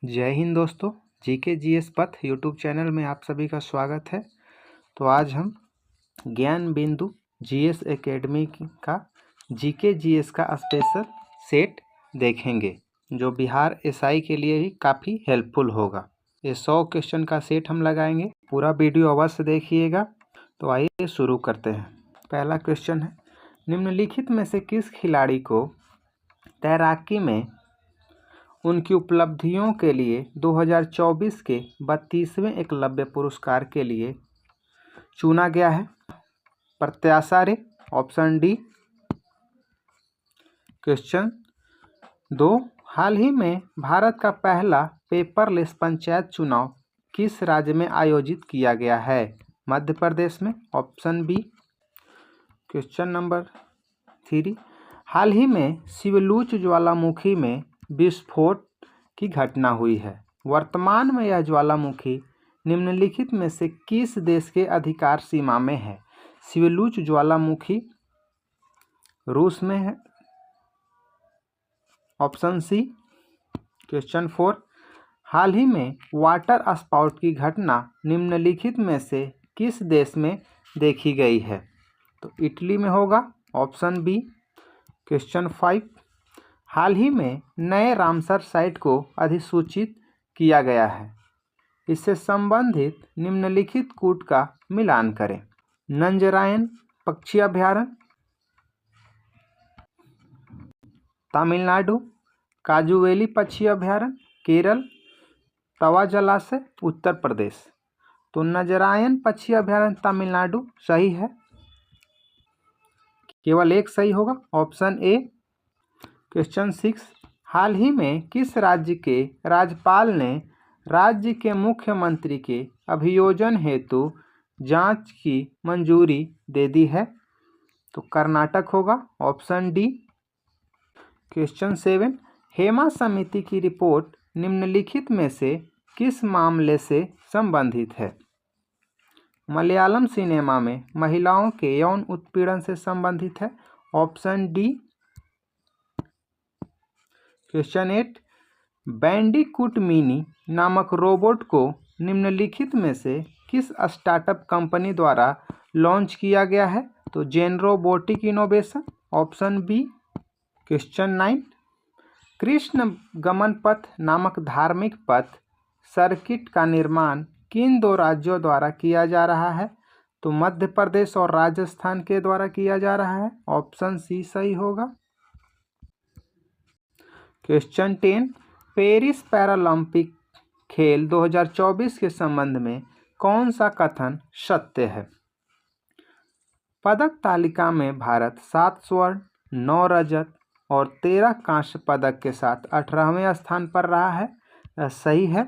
जय हिंद दोस्तों, GK GS पथ यूट्यूब चैनल में आप सभी का स्वागत है। तो आज हम ज्ञान बिंदु जीएस एकेडमी का जीके जीएस का स्पेशल सेट देखेंगे, जो बिहार एसआई के लिए भी काफ़ी हेल्पफुल होगा। ये 100 क्वेश्चन का सेट हम लगाएंगे, पूरा वीडियो अवश्य देखिएगा। तो आइए शुरू करते हैं। पहला क्वेश्चन है, निम्नलिखित में से किस खिलाड़ी को तैराकी में उनकी उपलब्धियों के लिए 2024 के 32वें एकलव्य पुरस्कार के लिए चुना गया है? प्रत्याशा रे, ऑप्शन डी। क्वेश्चन 2, हाल ही में भारत का पहला पेपरलेस पंचायत चुनाव किस राज्य में आयोजित किया गया है? मध्य प्रदेश में, ऑप्शन बी। क्वेश्चन नंबर 3, हाल ही में शिवलूच ज्वालामुखी में विस्फोट की घटना हुई है। वर्तमान में यह ज्वालामुखी निम्नलिखित में से किस देश के अधिकार सीमा में है? शिवलूच ज्वालामुखी रूस में है, ऑप्शन सी। क्वेश्चन 4, हाल ही में वाटर स्पाउट की घटना निम्नलिखित में से किस देश में देखी गई है? तो इटली में होगा, ऑप्शन बी। क्वेश्चन 5, हाल ही में नए रामसर साइट को अधिसूचित किया गया है। इससे संबंधित निम्नलिखित कूट का मिलान करें। नंजरायन पक्षी अभयारण्य तमिलनाडु, काजुवेली पक्षी अभयारण्य केरल, तवा जलाशय उत्तर प्रदेश। तो नंजरायन पक्षी अभयारण्य तमिलनाडु सही है, केवल एक सही होगा, ऑप्शन ए। क्वेश्चन 6, हाल ही में किस राज्य के राज्यपाल ने राज्य के मुख्यमंत्री के अभियोजन हेतु जांच की मंजूरी दे दी है? तो कर्नाटक होगा, ऑप्शन डी। क्वेश्चन 7, हेमा समिति की रिपोर्ट निम्नलिखित में से किस मामले से संबंधित है? मलयालम सिनेमा में महिलाओं के यौन उत्पीड़न से संबंधित है, option D. Question 8, Bandicoot mini नामक रोबोट को निम्नलिखित में से किस स्टार्टअप कंपनी द्वारा लॉन्च किया गया है? तो Gen robotic innovation, option B. Question 9, Krishna Gaman Path नामक धार्मिक पथ सर्किट का निर्माण किन दो राज्यों द्वारा किया जा रहा है? तो मध्य प्रदेश और राजस्थान के द्वारा किया जा रहा है, ऑप्शन सी सही होगा। क्वेश्चन 10, पेरिस पैरालंपिक खेल 2024 के संबंध में कौन सा कथन सत्य है? पदक तालिका में भारत 7 स्वर्ण, 9 रजत और 13 कांस्य पदक के साथ 18वें स्थान पर रहा है, यह सही है।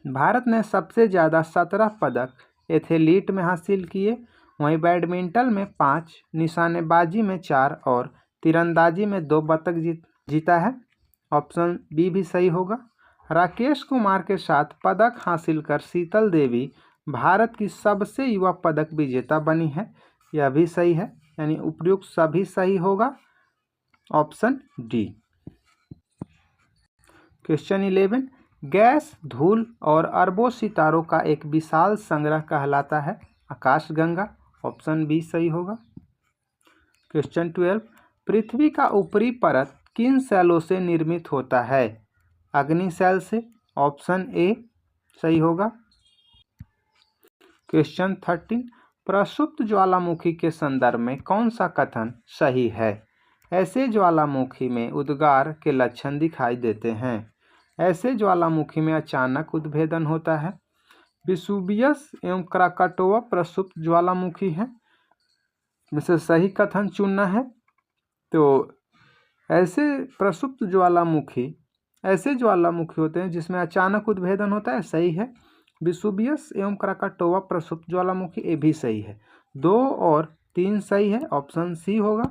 भारत ने सबसे ज़्यादा 17 पदक एथलीट में हासिल किए, वहीं बैडमिंटन में 5, निशानेबाजी में 4 और तीरंदाजी में 2 पदक जीता है, ऑप्शन बी भी सही होगा। राकेश कुमार के साथ पदक हासिल कर शीतल देवी भारत की सबसे युवा पदक विजेता बनी है, यह भी सही है, यानी उपयुक्त सभी सही होगा, ऑप्शन डी। क्वेश्चन 11, गैस, धूल और अरबों सितारों का एक विशाल संग्रह कहलाता है आकाशगंगा, ऑप्शन बी सही होगा। क्वेश्चन 12, पृथ्वी का ऊपरी परत किन सेलों से निर्मित होता है? अग्नि सेल से, ऑप्शन ए सही होगा। क्वेश्चन 13, प्रसुप्त ज्वालामुखी के संदर्भ में कौन सा कथन सही है? ऐसे ज्वालामुखी में उद्गार के लक्षण दिखाई देते हैं। ऐसे ज्वालामुखी में अचानक उद्भेदन होता है। विसुवियस एवं क्राकाटोआ प्रसुप्त ज्वालामुखी है, इसे सही कथन चुनना है। तो ऐसे प्रसुप्त ज्वालामुखी ऐसे ज्वालामुखी होते हैं जिसमें अचानक उद्भेदन होता है, सही है। विसुवियस एवं क्राकाटोआ प्रसुप्त ज्वालामुखी, ये भी सही है। 2 और 3 सही है, ऑप्शन सी होगा।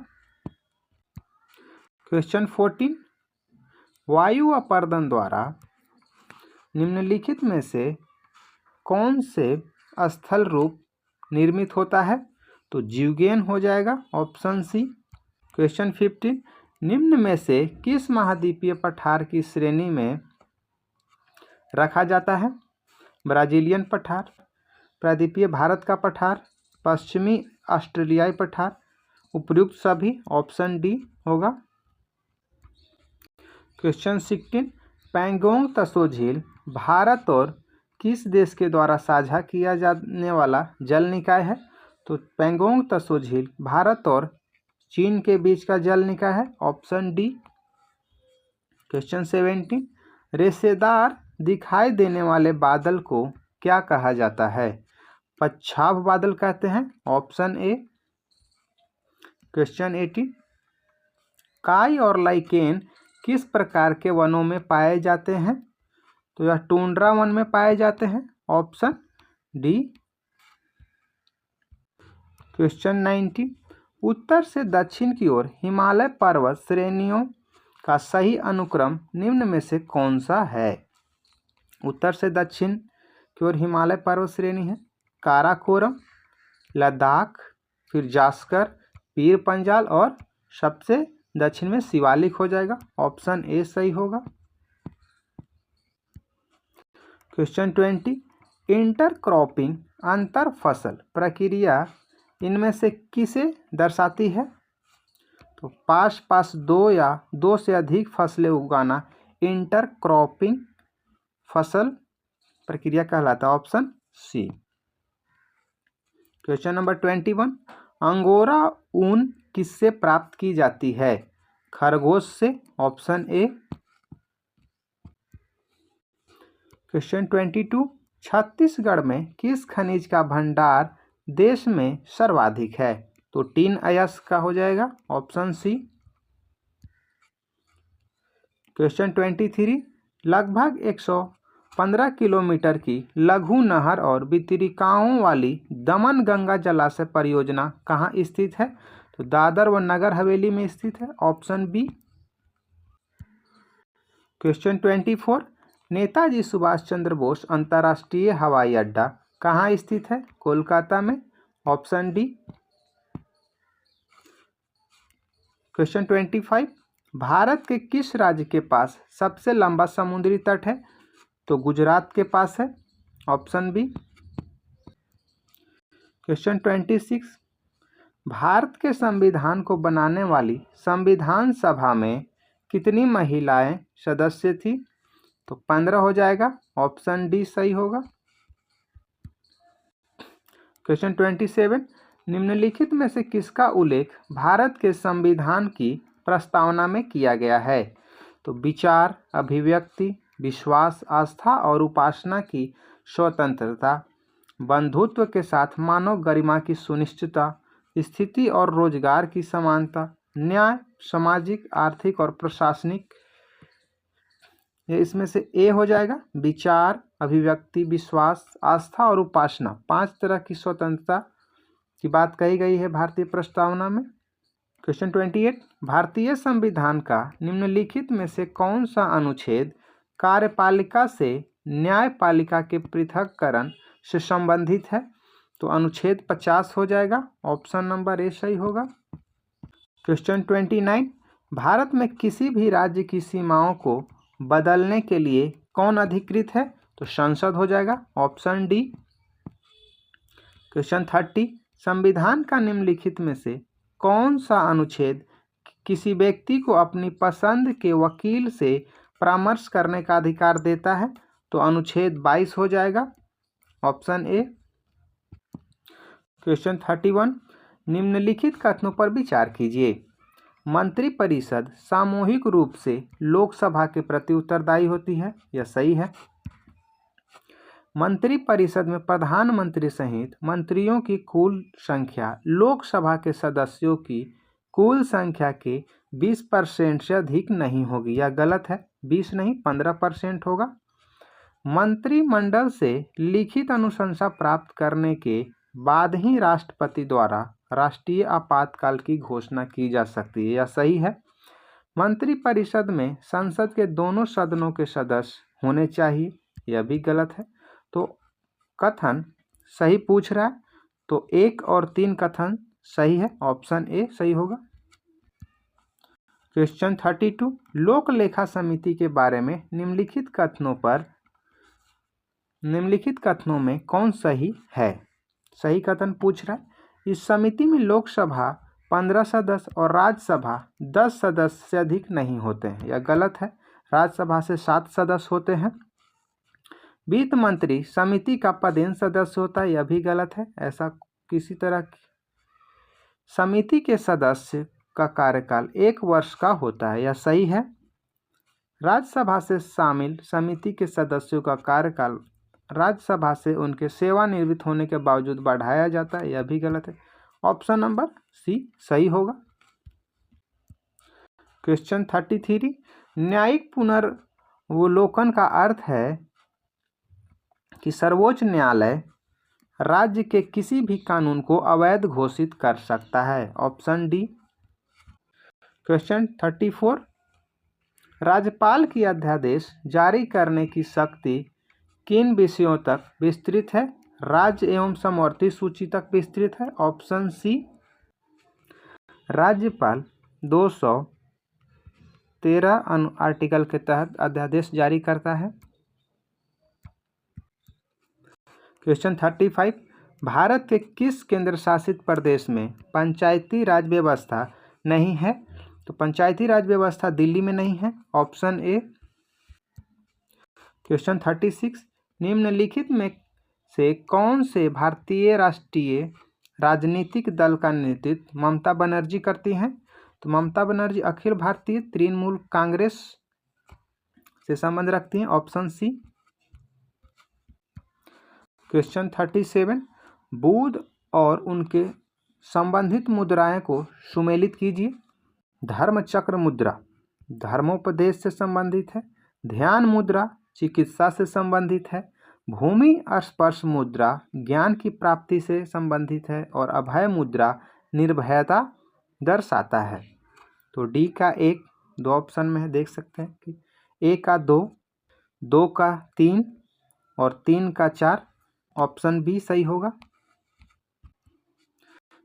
क्वेश्चन 14, वायु अपर्दन द्वारा निम्नलिखित में से कौन से स्थल रूप निर्मित होता है? तो जीवगेन हो जाएगा, ऑप्शन सी। क्वेश्चन 15, निम्न में से किस महाद्वीपीय पठार की श्रेणी में रखा जाता है? ब्राजीलियन पठार, प्रायद्वीपीय भारत का पठार, पश्चिमी ऑस्ट्रेलियाई पठार, उपयुक्त सभी। ऑप्शन डी होगा। क्वेश्चन 16, पैंगोंग त्सो झील भारत और किस देश के द्वारा साझा किया जाने वाला जल निकाय है? तो पैंगोंग त्सो झील भारत और चीन के बीच का जल निकाय है। Option D. क्वेश्चन 17, रेशेदार दिखाई देने वाले बादल को क्या कहा जाता है? पच्छाव बादल कहते हैं। Option A. क्वेश्चन 18, काई और लाइकेन किस प्रकार के वनों में पाए जाते हैं? तो यह टुंड्रा वन में पाए जाते हैं। Option D. क्वेश्चन 19, उत्तर से दक्षिण की ओर हिमालय पर्वत श्रेणियों का सही अनुक्रम निम्न में से कौन सा है? उत्तर से दक्षिण की ओर हिमालय पर्वत श्रेणी है काराकोरम, लद्दाख, फिर जास्कर, पीर पंजाल और सबसे दक्षिण में शिवालिक हो जाएगा। ऑप्शन ए सही होगा। क्वेश्चन 20, इंटरक्रॉपिंग अंतर फसल प्रक्रिया इनमें से किसे दर्शाती है? तो पास पास दो या दो से अधिक फसलें उगाना इंटरक्रॉपिंग फसल प्रक्रिया कहलाता है। Option C. Question number 21, angora ऊन किससे प्राप्त की जाती है? खरगोश से। Option A. क्वेश्चन 22, छत्तीसगढ़ में किस खनिज का भंडार देश में सर्वाधिक है? तो टिन अयस्क का हो जाएगा। Option C. क्वेश्चन 23, लगभग 115 किलोमीटर की लघु नहर और वितरिकाओं वाली दमन गंगा जलाशय परियोजना कहाँ स्थित है? तो दादर व नगर हवेली में स्थित है। Option B. Question 24, Netaji Subhash Chandra Bose अंतर्राष्ट्रीय हवाई अड्डा कहाँ स्थित है? कोलकाता में। Option D. क्वेश्चन 25, भारत के किस राज्य के पास सबसे लंबा समुद्री तट है? तो गुजरात के पास है। Option B. क्वेश्चन 26, भारत के संविधान को बनाने वाली संविधान सभा में कितनी महिलाएं सदस्य थी? तो 15 हो जाएगा। ऑप्शन डी सही होगा। क्वेश्चन 27, निम्नलिखित में से किसका उल्लेख भारत के संविधान की प्रस्तावना में किया गया है? तो विचार, अभिव्यक्ति, विश्वास, आस्था और उपासना की स्वतंत्रता, बंधुत्व के साथ मानव गरिमा की सुनिश्चितता, स्थिति और रोजगार की समानता, न्याय, सामाजिक, आर्थिक और प्रशासनिक। ये इसमें से ए हो जाएगा। विचार, अभिव्यक्ति, विश्वास, आस्था और उपासना, 5 तरह की स्वतंत्रता की बात कही गई है भारतीय प्रस्तावना में। क्वेश्चन 28, भारतीय संविधान का निम्नलिखित में से कौन सा अनुच्छेद कार्यपालिका से न्यायपालिका के पृथक्करण से संबंधित है? तो अनुच्छेद 50 हो जाएगा। ऑप्शन नंबर ए सही होगा। क्वेश्चन 29, भारत में किसी भी राज्य की सीमाओं को बदलने के लिए कौन अधिकृत है? तो संसद हो जाएगा। Option D. क्वेश्चन 30, संविधान का निम्नलिखित में से कौन सा अनुच्छेद किसी व्यक्ति को अपनी पसंद के वकील से परामर्श करने का अधिकार देता है? तो अनुच्छेद 22 हो जाएगा। Option A. क्वेश्चन 31, निम्नलिखित कथनों पर विचार कीजिए। मंत्रिपरिषद सामूहिक रूप से लोकसभा के प्रति उत्तरदायी होती है। यह सही है। मंत्रिपरिषद में प्रधानमंत्री सहित मंत्रियों की कुल संख्या लोकसभा के सदस्यों की कुल संख्या के 20% से अधिक नहीं होगी। यह गलत है। 20 नहीं 15% होगा। मंत्रिमंडल से लिखित अनुशंसा प्राप्त करने के बाद ही राष्ट्रपति द्वारा राष्ट्रीय आपातकाल की घोषणा की जा सकती है। यह सही है। मंत्रिपरिषद में संसद के दोनों सदनों के सदस्य होने चाहिए। यह भी गलत है। तो कथन सही पूछ रहा है, तो 1 और 3 कथन सही है। ऑप्शन ए सही होगा। क्वेश्चन 32, लोक लेखा समिति के बारे में निम्नलिखित कथनों पर निम्नलिखित कथनों में कौन सही है? सही कथन पूछ रहा है। इस समिति में लोकसभा 15 सदस्य और राज्यसभा 10 सदस्य से अधिक नहीं होते हैं। यह गलत है। राज्यसभा से 7 सदस्य होते हैं। वित्त मंत्री समिति का पदेन सदस्य होता है। यह भी गलत है। ऐसा किसी तरह की समिति के सदस्य का कार्यकाल 1 वर्ष का होता है। यह सही है। राज्यसभा से शामिल समिति के सदस्यों का कार्यकाल राज्यसभा से उनके सेवानिवृत्त होने के बावजूद बढ़ाया जाता है। यह भी गलत है। ऑप्शन नंबर सी सही होगा। क्वेश्चन 33, न्यायिक पुनर्वलोकन का अर्थ है कि सर्वोच्च न्यायालय राज्य के किसी भी कानून को अवैध घोषित कर सकता है। Option D. क्वेश्चन 34, राज्यपाल की अध्यादेश जारी करने की शक्ति किन विषयों तक विस्तृत है? राज्य एवं समवर्ती सूची तक विस्तृत है। Option C. राज्यपाल 213 आर्टिकल के तहत अध्यादेश जारी करता है। क्वेश्चन 35, भारत के किस केंद्र शासित प्रदेश में पंचायती राज व्यवस्था नहीं है? तो पंचायती राज व्यवस्था दिल्ली में नहीं है। Option A. क्वेश्चन 36, निम्नलिखित में से कौन से भारतीय राष्ट्रीय राजनीतिक दल का नेतृत्व ममता बनर्जी करती हैं? तो ममता बनर्जी अखिल भारतीय तृणमूल कांग्रेस से संबंध रखती हैं। Option C. क्वेश्चन 37, बुध और उनके संबंधित मुद्राएं को सुमेलित कीजिए। धर्मचक्र मुद्रा धर्मोपदेश से संबंधित है। ध्यान मुद्रा चिकित्सा से संबंधित है। भूमि स्पर्श मुद्रा ज्ञान की प्राप्ति से संबंधित है। और अभय मुद्रा निर्भयता दर्शाता है। तो डी का 1 2 ऑप्शन में है, देख सकते हैं कि ए का 2, 2 का 3 और 3 का 4। ऑप्शन बी सही होगा।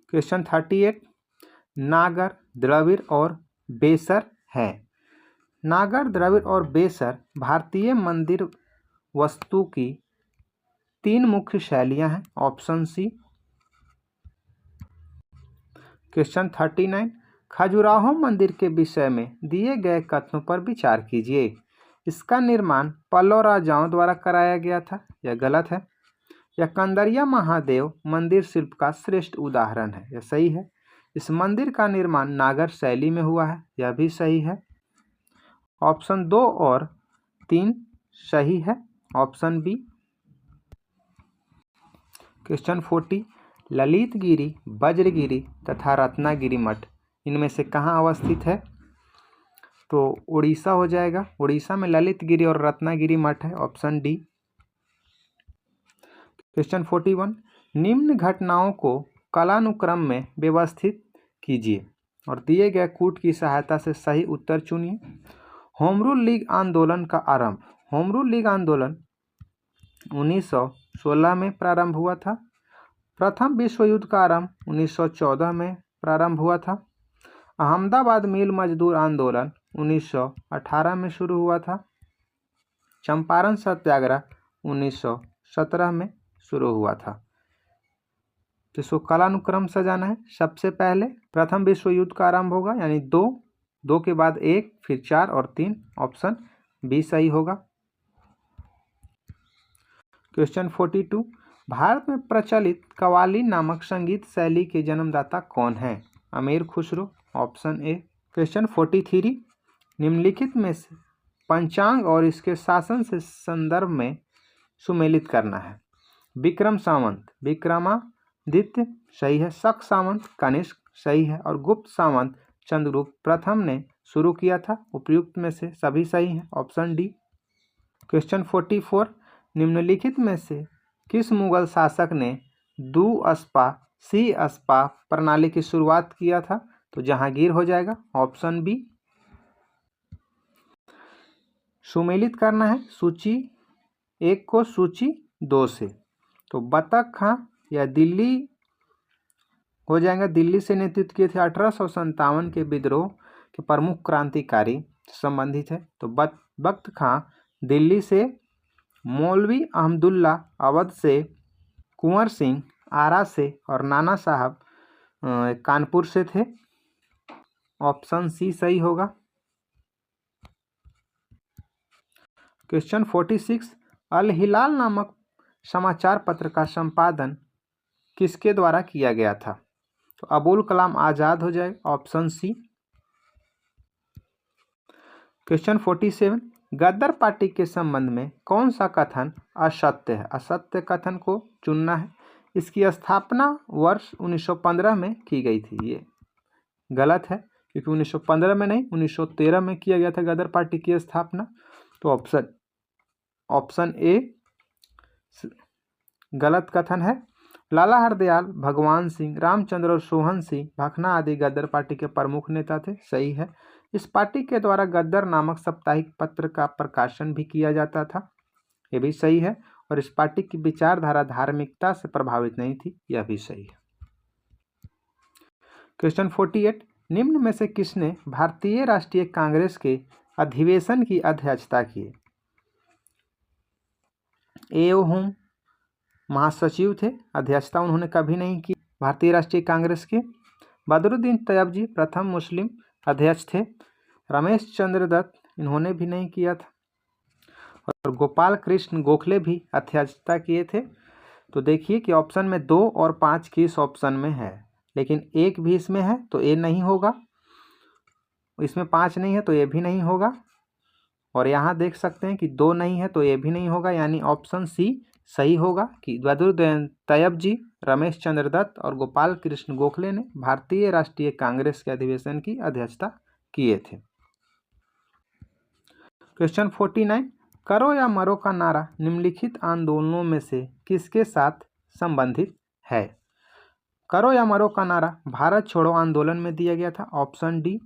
क्वेश्चन 38, नागर, द्रविड़ और बेसर है। नागर, द्रविड़ और बेसर भारतीय मंदिर वास्तु की 3 मुख्य शैलियां हैं। Option C. क्वेश्चन 39, खजुराहो मंदिर के विषय में दिए गए कथनों पर विचार कीजिए। इसका निर्माण पल्लव राजाओं द्वारा कराया गया था। यह गलत है। यह कंदरिया महादेव मंदिर शिल्प का श्रेष्ठ उदाहरण है। यह सही है। इस मंदिर का निर्माण नागर शैली में हुआ है। यह भी सही है। ऑप्शन 2 और 3 सही है। Option B. Question 40, Lalitgiri, Vajragiri तथा रत्नागिरी मठ इनमें से कहाँ अवस्थित है? तो उड़ीसा हो जाएगा। उड़ीसा में ललितगिरी और रत्नागिरी मठ है। Option D. क्वेश्चन 41, निम्न घटनाओं को कालानुक्रम में व्यवस्थित कीजिए और दिए गए कूट की सहायता से सही उत्तर चुनिए। होम रूल लीग आंदोलन का आरंभ। होम रूल लीग आंदोलन 1916 में प्रारंभ हुआ था। प्रथम विश्व युद्ध का आरंभ 1914 में प्रारंभ हुआ था। अहमदाबाद मिल मजदूर आंदोलन 1918 में शुरू हुआ था। चंपारण सत्याग्रह 1917 में शुरू हुआ था। तो इसको कालानुक्रम से जाना है। सबसे पहले प्रथम विश्व युद्ध का आरंभ होगा, यानी 2 के बाद 1, फिर 4 और 3। ऑप्शन बी सही होगा। क्वेश्चन 42, भारत में प्रचलित कव्वाली नामक संगीत शैली के जन्मदाता कौन है? अमीर खुसरो। Option A. क्वेश्चन 43, निम्नलिखित में से पंचांग और इसके शासन से संदर्भ में सुमेलित करना है। विक्रम सावंत विक्रमादित्य सही है। शक सावंत कनिष्क सही है। और गुप्त सावंत चंद्रगुप्त प्रथम ने शुरू किया था। उपयुक्त में से सभी सही हैं। Option D. क्वेश्चन 44, निम्नलिखित में से किस मुगल शासक ने दू-अस्पा सी-अस्पा प्रणाली की शुरुआत किया था? तो जहांगीर हो जाएगा। Option B. सुमेलित करना है सूची 1 को सूची 2 से। तो बतख खां या दिल्ली हो जाएगा। दिल्ली से नेतृत्व किए थे। 1857 के विद्रोह के प्रमुख क्रांतिकारी संबंधित है। तो बख्त खां दिल्ली से मौलवी अहमदुल्ला अवध से, कुंवर सिंह आरा से और नाना साहब कानपुर से थे। ऑप्शन सी सही होगा। क्वेश्चन 46, अल हिलाल नामक समाचार पत्र का संपादन किसके द्वारा किया गया था? तो अबुल कलाम आजाद हो जाएगा, ऑप्शन सी। क्वेश्चन 47, गद्दार पार्टी के संबंध में कौन सा कथन असत्य है? असत्य कथन को चुनना है। इसकी स्थापना वर्ष 1915 में की गई थी। ये गलत है क्योंकि 1915 में नहीं, 1913 में किया गया था गद्दार पार्टी की स्थापना। तो ऑप्शन ए गलत कथन है। लाला हरदयाल, भगवान सिंह, रामचंद्र और सोहन सिंह भखना आदि गद्दार पार्टी के प्रमुख नेता थे। सही है। इस पार्टी के द्वारा गद्दार नामक साप्ताहिक पत्र का प्रकाशन भी किया जाता था। यह भी सही है। और इस पार्टी की विचारधारा धार्मिकता से प्रभावित नहीं थी। यह भी सही है। क्वेश्चन 48, निम्न में से किसने भारतीय राष्ट्रीय कांग्रेस के अधिवेशन की अध्यक्षता की? ए.ओ. होम महासचिव थे, अध्यक्षता उन्होंने कभी नहीं की भारतीय राष्ट्रीय कांग्रेस के। बदरुद्दीन तैयबजी प्रथम मुस्लिम अध्यक्ष थे। रमेश चंद्र दत्त, इन्होंने भी नहीं किया था। और गोपाल कृष्ण गोखले भी अध्यक्षता किए थे। तो देखिए कि ऑप्शन में 2 और 5 किस ऑप्शन में है, लेकिन 1 भी इसमें है तो ये नहीं होगा, इसमें 5 नहीं है तो ये भी नहीं होगा, और यहाँ देख सकते हैं कि 2 नहीं है तो ये भी नहीं होगा। यानी ऑप्शन सी सही होगा कि बदरुद्दीन तैयबजी, रमेश चंद्र दत्त और गोपाल कृष्ण गोखले ने भारतीय राष्ट्रीय कांग्रेस के अधिवेशन की अध्यक्षता किए थे। क्वेश्चन 49, करो या मरो का नारा निम्नलिखित आंदोलनों में से किसके साथ संबंधित है? करो या मरो का नारा भारत छोड़ो आंदोलन में दिया गया था, ऑप्शन डी।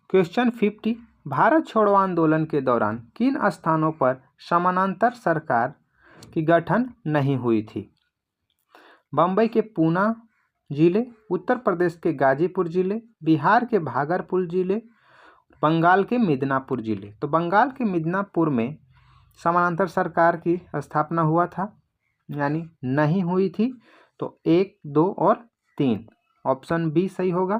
क्वेश्चन 50, भारत छोड़ो आंदोलन के दौरान किन स्थानों पर समानांतर सरकार की गठन नहीं हुई थी? बम्बई के पूना जिले, उत्तर प्रदेश के गाजीपुर जिले, बिहार के भागलपुर जिले, बंगाल के मिदनापुर जिले। तो बंगाल के मिदनापुर में समानांतर सरकार की स्थापना हुआ था, यानी नहीं हुई थी। तो 1, 2 और 3, ऑप्शन बी सही होगा।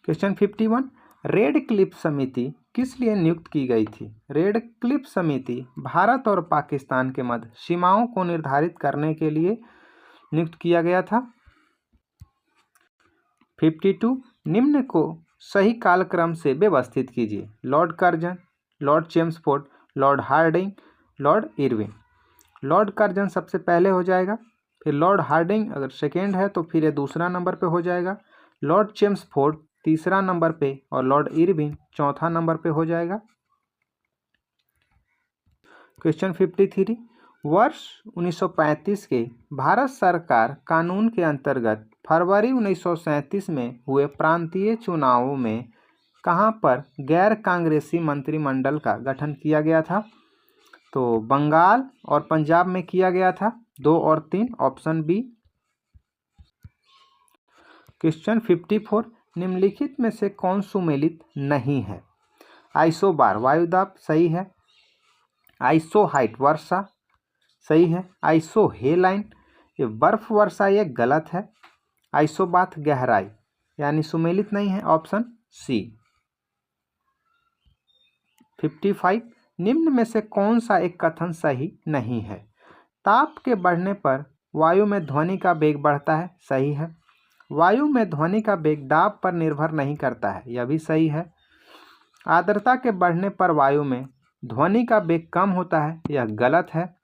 क्वेश्चन 51, रेड क्लिफ समिति किस लिए नियुक्त की गई थी? रेड क्लिफ समिति भारत और पाकिस्तान के मध्य सीमाओं को निर्धारित करने के लिए नियुक्त किया गया था। 52, निम्न को सही कालक्रम से व्यवस्थित कीजिए। Lord Curzon, Lord Chelmsford, Lord Hardinge, Lord Irwin. Lord Curzon सबसे पहले हो जाएगा, फिर लॉर्ड हार्डिंग अगर सेकेंड है तो फिर ये दूसरा नंबर पे हो जाएगा, लॉर्ड चेम्सफोर्ड तीसरा नंबर पे और लॉर्ड इरविन चौथा नंबर पे हो जाएगा। क्वेश्चन 53, वर्ष 1935 के भारत सरकार कानून के अंतर्गत फरवरी 1937 में हुए प्रांतीय चुनावों में कहां पर गैर कांग्रेसी मंत्रिमंडल का गठन किया गया था? तो बंगाल और पंजाब में किया गया था। 2 और 3, ऑप्शन बी। क्वेश्चन 54, निम्नलिखित में से कौन सुमेलित नहीं है? आइसोबार वायुदाब सही है, आइसो हाइट वर्षा सही है, आइसो हेलाइन ये बर्फ वर्षा ये गलत है, आइसोबाथ गहराई यानी सुमेलित नहीं है, ऑप्शन सी। 55, निम्न में से कौन सा एक कथन सही नहीं है? ताप के बढ़ने पर वायु में ध्वनि का वेग बढ़ता है, सही है। वायु में ध्वनि का वेग दाब पर निर्भर नहीं करता है, यह भी सही है। आर्द्रता के बढ़ने पर वायु में ध्वनि का वेग कम होता है, यह गलत है।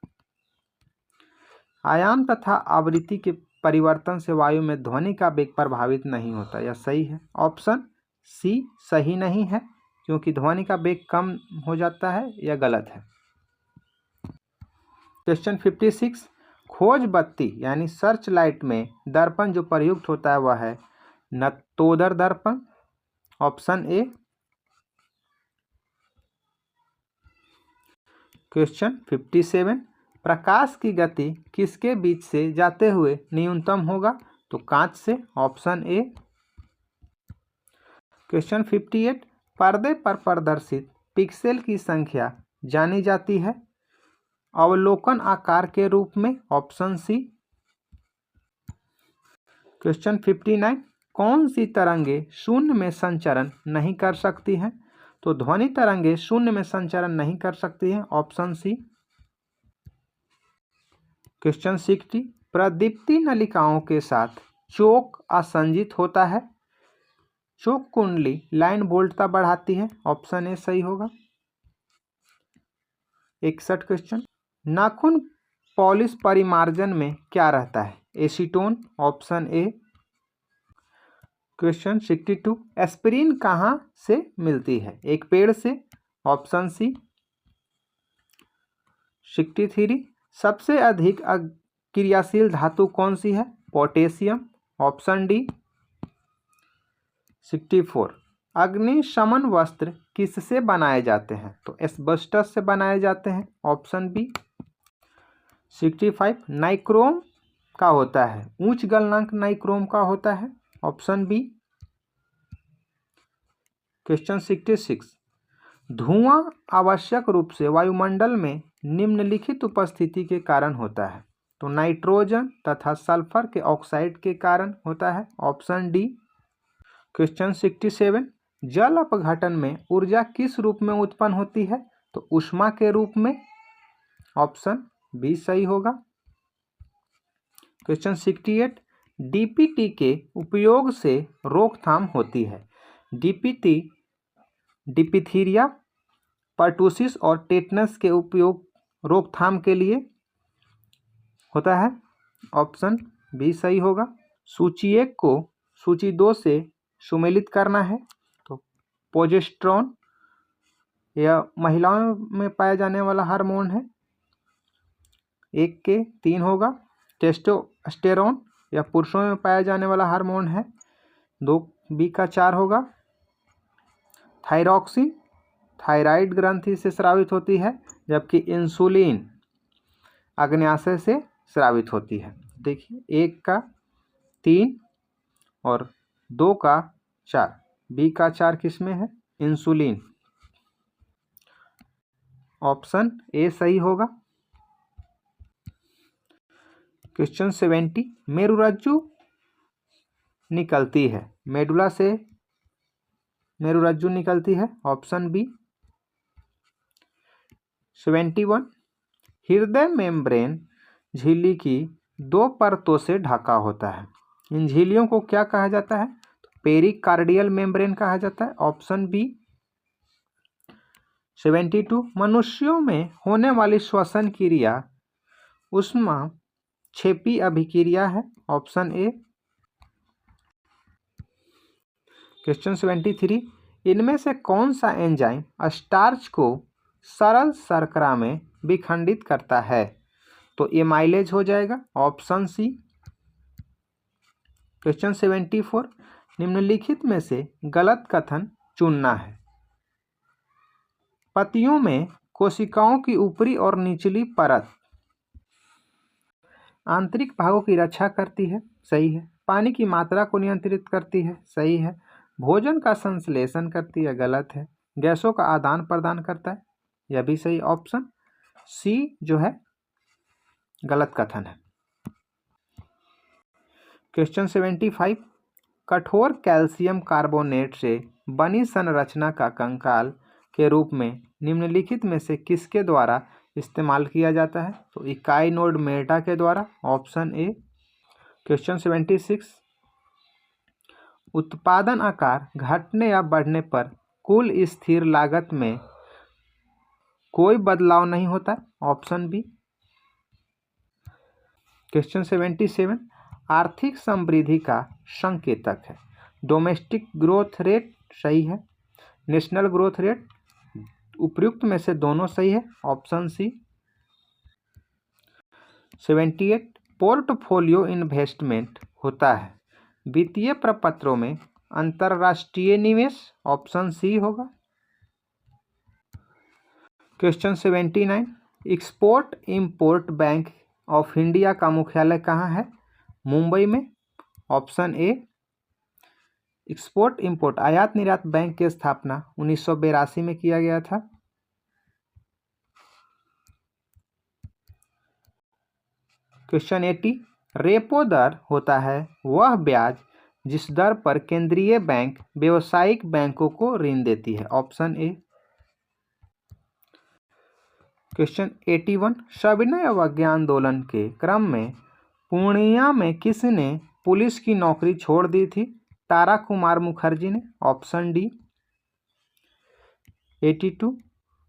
आयाम तथा आवृत्ति के परिवर्तन से वायु में ध्वनि का वेग प्रभावित नहीं होता, यह सही है। ऑप्शन सी सही नहीं है क्योंकि ध्वनि का वेग कम हो जाता है, यह गलत है। क्वेश्चन 56, खोज बत्ती यानी सर्च लाइट में दर्पण जो प्रयुक्त होता है वह है नतोदर दर्पण, ऑप्शन ए। क्वेश्चन 57, प्रकाश की गति किसके बीच से जाते हुए न्यूनतम होगा? तो कांच से, ऑप्शन ए। क्वेश्चन 58, पर्दे पर प्रदर्शित पिक्सेल की संख्या जानी जाती है? अवलोकन आकार के रूप में, ऑप्शन सी। क्वेश्चन 59, कौन सी तरंगे शून्य में संचरण नहीं कर सकती हैं? तो ध्वनि तरंगे शून्य में संचरण नहीं कर सकती हैं, ऑप्शन सी। क्वेश्चन 60, प्रदीप्ति नलिकाओं के साथ चोक असंजित होता है। चोक कुंडली लाइन वोल्टता बढ़ाती है, ऑप्शन ए सही होगा। 61 क्वेश्चन, नाखून पॉलिश परिमार्जन में क्या रहता है? Acetone, option A. Question 62, aspirin कहाँ से मिलती है? एक पेड़ से, ऑप्शन सी। 63, सबसे अधिक क्रियाशील धातु कौन सी है? Potassium, option D. 64, अग्निशमन वस्त्र किससे बनाए जाते हैं? तो एस्बेस्टस से बनाए जाते हैं, ऑप्शन बी। 65, नाइक्रोम का होता है, उच्च गलनांक नाइक्रोम का होता है, ऑप्शन बी। क्वेश्चन 66, धुआं आवश्यक रूप से वायुमंडल में निम्नलिखित उपस्थिति के कारण होता है? तो नाइट्रोजन तथा सल्फर के ऑक्साइड के कारण होता है, ऑप्शन डी। क्वेश्चन 67, जल अपघटन में ऊर्जा किस रूप में उत्पन्न होती है? तो ऊष्मा के रूप में, ऑप्शन बी सही होगा। क्वेश्चन 68, डीपीटी के उपयोग से रोकथाम होती है। डीपीटी डिप्थीरिया, पर्टुसिस और टेटनस के उपयोग रोकथाम के लिए होता है, ऑप्शन बी सही होगा। सूची 1 को सूची 2 से सुमेलित करना है, तो प्रोजेस्टेरोन यह महिलाओं में पाया जाने वाला हार्मोन है, 1 के 3 होगा। टेस्टोस्टेरोन यह पुरुषों में पाया जाने वाला हार्मोन है, 2 बी का 4 होगा। थायरॉक्सिन थायराइड ग्रंथि से स्रावित होती है, जबकि इंसुलिन अग्न्याशय से स्रावित होती है। देखिए 1 का 3 और 2 का 4, बी का 4 किस में है? इंसुलिन, ऑप्शन ए सही होगा। क्वेश्चन 70, मेरुरज्जु निकलती है, मेडुला से मेरुरज्जु निकलती है, ऑप्शन बी। 71, हृदय मेम्ब्रेन झिल्ली की 2 परतों से ढका होता है। इन झिल्लियों को क्या कहा जाता है? तो पेरिकार्डियल मेम्ब्रेन कहा जाता है, ऑप्शन बी। 72, मनुष्यों में होने वाली श्वसन क्रिया ऊष्माक्षेपी अभिक्रिया है, ऑप्शन ए। क्वेश्चन 73, इनमें से कौन सा एंजाइम स्टार्च को सरल शर्करा में विखंडित करता है? तो एमाइलेज हो जाएगा, ऑप्शन सी। क्वेश्चन 74, निम्नलिखित में से गलत कथन चुनना है। पत्तियों में कोशिकाओं की ऊपरी और निचली परत आंतरिक भागों की रक्षा करती है, सही है। पानी की मात्रा को नियंत्रित करती है, सही है। भोजन का संश्लेषण करती है, गलत है। गैसों का आदान प्रदान करता है, यह भी सही, ऑप्शन सी जो है गलत कथन है। क्वेश्चन 75, कठोर कैल्शियम कार्बोनेट से बनी संरचना का कंकाल के रूप में निम्नलिखित में से किसके द्वारा इस्तेमाल किया जाता है? तो इकाई नोड मेटा के द्वारा, ऑप्शन ए। क्वेश्चन 76, उत्पादन आकार घटने या बढ़ने पर कुल स्थिर लागत में कोई बदलाव नहीं होता, ऑप्शन बी। क्वेश्चन 77, आर्थिक समृद्धि का संकेतक है। डोमेस्टिक ग्रोथ रेट सही है, नेशनल ग्रोथ रेट, उपयुक्त में से दोनों सही है, ऑप्शन सी। 78, पोर्टफोलियो इन्वेस्टमेंट होता है वित्तीय प्रपत्रों में अंतरराष्ट्रीय निवेश, ऑप्शन सी होगा। Question 79, export import bank of India का मुख्यालय कहाँ है? मुंबई में, ऑप्शन ए। एक्सपोर्ट इंपोर्ट आयात निर्यात बैंक की स्थापना 1982 में किया गया था। क्वेश्चन 80, रेपो दर होता है वह ब्याज जिस दर पर केंद्रीय बैंक व्यावसायिक बैंकों को ऋण देती है। Option A. क्वेश्चन 81, सविनय अवज्ञा आंदोलन के क्रम में पूर्णिया में किसने पुलिस की नौकरी छोड़ दी थी? तारा कुमार मुखर्जी ने। Option D. 82,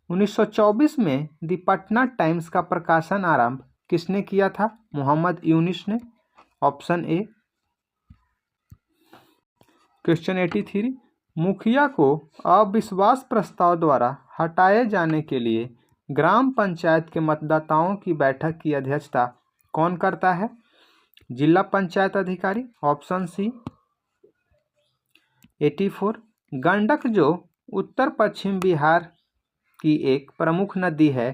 1924 में द पटना टाइम्स का प्रकाशन आरंभ किसने किया था? मोहम्मद यूनुस ने। Option A. क्वेश्चन 83, मुखिया को अविश्वास प्रस्ताव द्वारा हटाए जाने के लिए ग्राम पंचायत के मतदाताओं की बैठक की अध्यक्षता कौन करता है? जिला पंचायत अधिकारी। Option C. 84, गंडक जो उत्तर पश्चिम बिहार की एक प्रमुख नदी है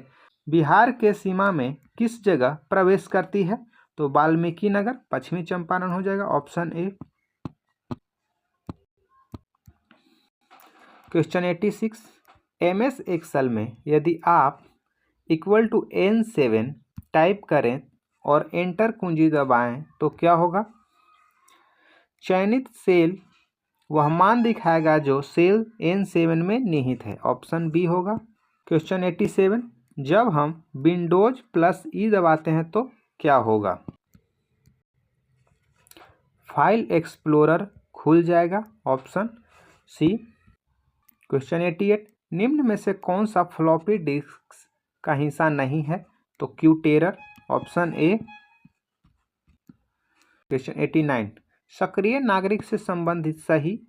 बिहार के सीमा में किस जगह प्रवेश करती है? तो वाल्मीकि नगर, पश्चिमी चंपारण हो जाएगा। Option A. Question 86, MS Excel में यदि आप =N7 टाइप करें और एंटर कुंजी दबाएं तो क्या होगा? चयनित सेल वह मान दिखाएगा जो सेल N7 में निहित है। ऑप्शन बी होगा। क्वेश्चन 87, जब हम विंडोज +E दबाते हैं तो क्या होगा? फाइल एक्सप्लोरर खुल जाएगा। Option C. क्वेश्चन 88, निम्न में से कौन सा फ्लॉपी डिस्क का हिस्सा नहीं है? तो क्यूटेरर। Option A. क्वेश्चन 89, सक्रिय नागरिक से संबंधित सही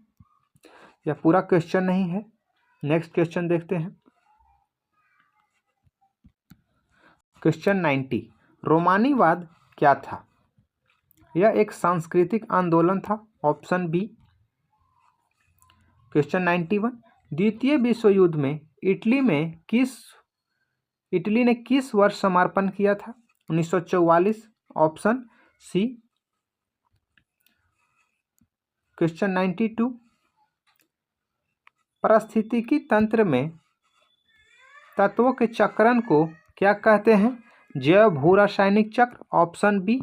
या पूरा क्वेश्चन नहीं है। नेक्स्ट क्वेश्चन देखते हैं। क्वेश्चन 90, रोमानीवाद क्या था? यह एक सांस्कृतिक आंदोलन था। Option B. क्वेश्चन 91, द्वितीय विश्व युद्ध में इटली ने किस वर्ष समर्पण किया था? 1944। Option C. क्वेश्चन 92, पारिस्थितिकी तंत्र में तत्वों के चक्रण को क्या कहते हैं? जैव भू रासायनिक चक्र। Option B.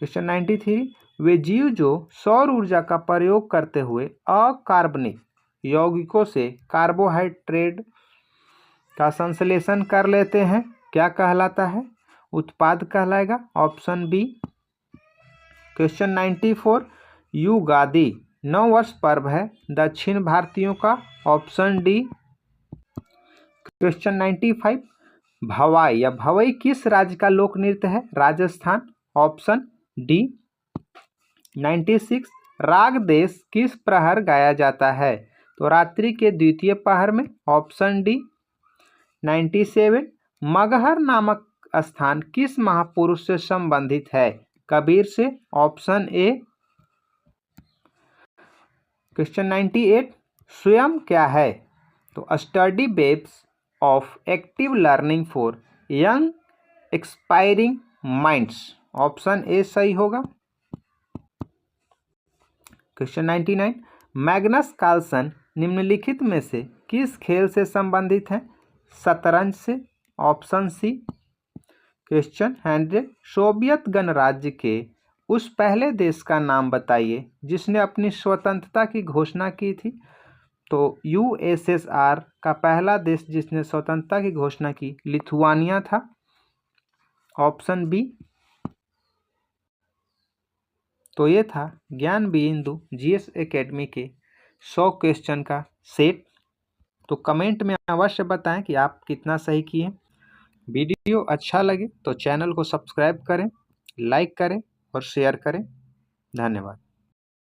क्वेश्चन 93, वे जीव जो सौर ऊर्जा का प्रयोग करते हुए अकार्बनिक यौगिकों से कार्बोहाइड्रेट का संश्लेषण कर लेते हैं क्या कहलाता है? उत्पाद कहलाएगा। Option B. क्वेश्चन 94, युगादि नववर्ष पर्व है दक्षिण भारतीयों का। Option D. क्वेश्चन 95, भवाई या भवई किस राज्य का लोक नृत्य है? राजस्थान। Option D. 96, राग देश किस प्रहर गाया जाता है? तो रात्रि के द्वितीय पहर में। Option D. 97, मगहर नामक स्थान किस महापुरुष से संबंधित है? कबीर से। Option A. क्वेश्चन 98, स्वयं क्या है? तो Study Webs of Active Learning for Young Expiring Minds. Option A सही होगा। क्वेश्चन 99, मैग्नस कार्लसन निम्नलिखित में से किस खेल से संबंधित है? शतरंज से। Option C. क्वेश्चन 100, सोवियत गणराज्य के उस पहले देश का नाम बताइए जिसने अपनी स्वतंत्रता की घोषणा की थी? तो USSR का पहला देश जिसने स्वतंत्रता की घोषणा की लिथुआनिया था। Option B. तो ये था ज्ञान बिंदु GS एकेडमी के 100 क्वेश्चन का सेट। तो कमेंट में अवश्य बताएं कि आप कितना सही किए। वीडियो अच्छा लगे तो चैनल को सब्सक्राइब करें, लाइक करें और शेयर करें। धन्यवाद।